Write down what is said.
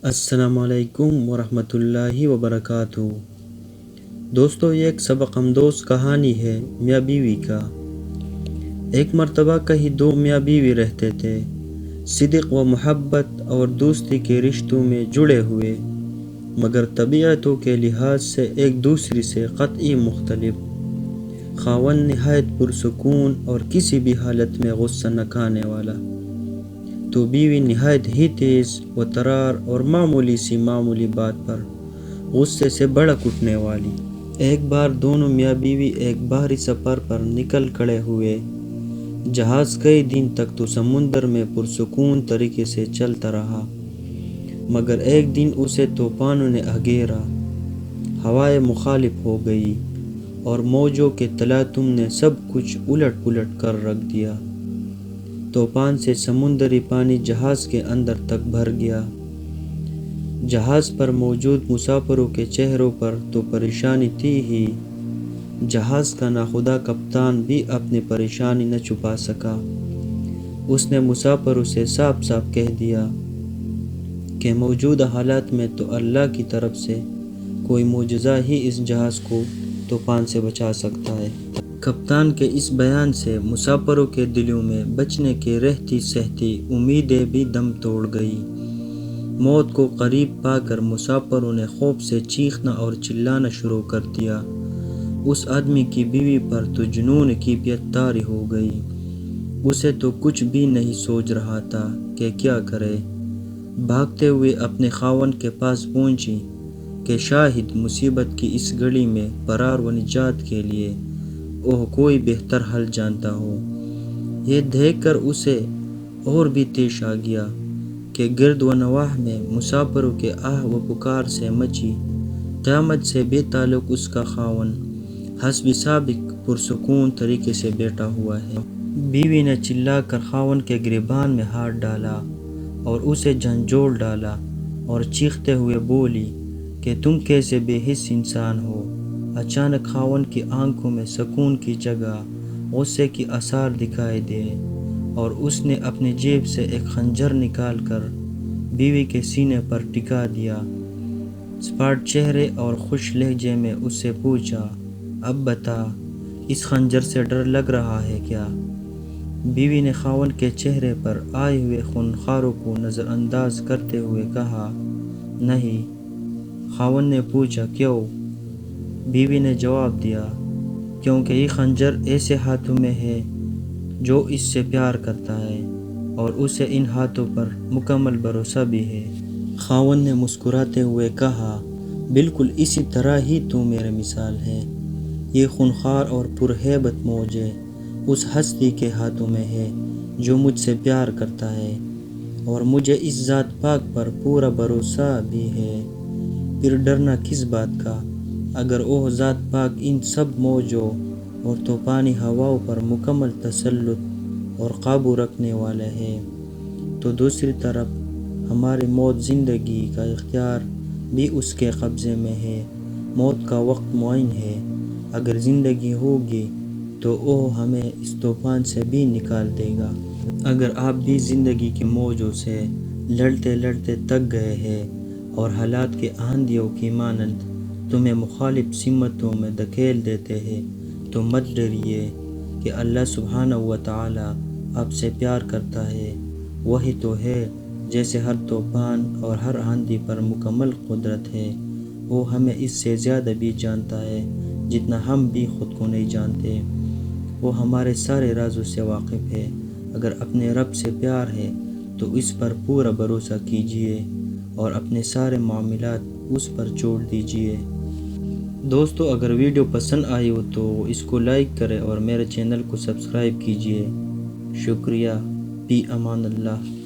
السلام علیکم ورحمۃ اللہ وبرکاتہ۔ دوستو، یہ ایک سبق امدوز کہانی ہے میاں بیوی کا۔ ایک مرتبہ کہیں دو میاں بیوی رہتے تھے، صدق و محبت اور دوستی کے رشتوں میں جڑے ہوئے، مگر طبیعتوں کے لحاظ سے ایک دوسری سے قطعی مختلف۔ خاوند نہایت پرسکون اور کسی بھی حالت میں غصہ نہ کھانے والا، تو بیوی نہایت ہی تیز و ترار اور معمولی بات پر غصے سے بھڑک اٹھنے والی۔ ایک بار دونوں میاں بیوی ایک باہری سفر پر نکل کھڑے ہوئے۔ جہاز کئی دن تک تو سمندر میں پرسکون طریقے سے چلتا رہا، مگر ایک دن اسے طوفانوں نے گھیرا، ہوائیں مخالف ہو گئی اور موجوں کے تلاطم نے سب کچھ الٹ پلٹ کر رکھ دیا۔ طوفان سے سمندری پانی جہاز کے اندر تک بھر گیا۔ جہاز پر موجود مسافروں کے چہروں پر تو پریشانی تھی ہی، جہاز کا ناخدا کپتان بھی اپنی پریشانی نہ چھپا سکا۔ اس نے مسافروں سے صاف صاف کہہ دیا کہ موجودہ حالات میں تو اللہ کی طرف سے کوئی معجزہ ہی اس جہاز کو طوفان سے بچا سکتا ہے۔ کپتان کے اس بیان سے مسافروں کے دلوں میں بچنے کی رہتی سہتی امیدیں بھی دم توڑ گئی۔ موت کو قریب پا کر مسافروں نے خوف سے چیخنا اور چلانا شروع کر دیا۔ اس آدمی کی بیوی پر تو جنون کی پیت طاری ہو گئی۔ اسے تو کچھ بھی نہیں سوچ رہا تھا کہ کیا کرے۔ بھاگتے ہوئے اپنے خاوند کے پاس پہنچی کہ شاہد مصیبت کی اس گھڑی میں فرار و نجات کے لیے وہ کوئی بہتر حل جانتا ہو۔ یہ دیکھ کر اسے اور بھی طیش آ گیا کہ گرد و نواح میں مسافروں کے آہ و پکار سے مچی قیامت سے بے تعلق اس کا خاوند حسب سابق پرسکون طریقے سے بیٹھا ہوا ہے۔ بیوی نے چلا کر خاوند کے گریبان میں ہاتھ ڈالا اور اسے جھنجھوڑ ڈالا اور چیختے ہوئے بولی کہ تم کیسے بے حس انسان ہو۔ اچانک خاوند کی آنکھوں میں سکون کی جگہ غصے کی آثار دکھائی دے اور اس نے اپنی جیب سے ایک خنجر نکال کر بیوی کے سینے پر ٹکا دیا۔ سپاٹ چہرے اور خوش لہجے میں اس سے پوچھا، اب بتا، اس خنجر سے ڈر لگ رہا ہے کیا؟ بیوی نے خاوند کے چہرے پر آئے ہوئے خونخاروں کو نظر انداز کرتے ہوئے کہا، نہیں۔ خاوند نے پوچھا، کیوں؟ بیوی نے جواب دیا، کیونکہ یہ خنجر ایسے ہاتھوں میں ہے جو اس سے پیار کرتا ہے اور اسے ان ہاتھوں پر مکمل بھروسہ بھی ہے۔ خاوند نے مسکراتے ہوئے کہا، بالکل اسی طرح ہی تو میرے مثال ہے۔ یہ خونخوار اور پرہیبت موجے اس ہستی کے ہاتھوں میں ہے جو مجھ سے پیار کرتا ہے اور مجھے اس ذات پاک پر پورا بھروسہ بھی ہے۔ پھر ڈرنا کس بات کا؟ اگر وہ ذات پاک ان سب موجوں اور طوفانی ہواؤں پر مکمل تسلط اور قابو رکھنے والا ہے، تو دوسری طرف ہماری موت زندگی کا اختیار بھی اس کے قبضے میں ہے۔ موت کا وقت معین ہے۔ اگر زندگی ہوگی تو وہ ہمیں اس طوفان سے بھی نکال دے گا۔ اگر آپ بھی زندگی کی موجوں سے لڑتے لڑتے تک گئے ہیں اور حالات کے آندھیوں کی مانند تمہیں مخالف سمتوں میں دھکیل دیتے ہیں، تو مت ڈریے کہ اللہ سبحانہ و تعالی آپ سے پیار کرتا ہے۔ وہی تو ہے جیسے ہر طوفان اور ہر آندھی پر مکمل قدرت ہے۔ وہ ہمیں اس سے زیادہ بھی جانتا ہے جتنا ہم بھی خود کو نہیں جانتے۔ وہ ہمارے سارے رازوں سے واقف ہے۔ اگر اپنے رب سے پیار ہے تو اس پر پورا بھروسہ کیجیے اور اپنے سارے معاملات اس پر چھوڑ دیجیے۔ دوستو، اگر ویڈیو پسند آئی ہو تو اس کو لائک کریں اور میرے چینل کو سبسکرائب کیجیے۔ شکریہ۔ فی امان اللہ۔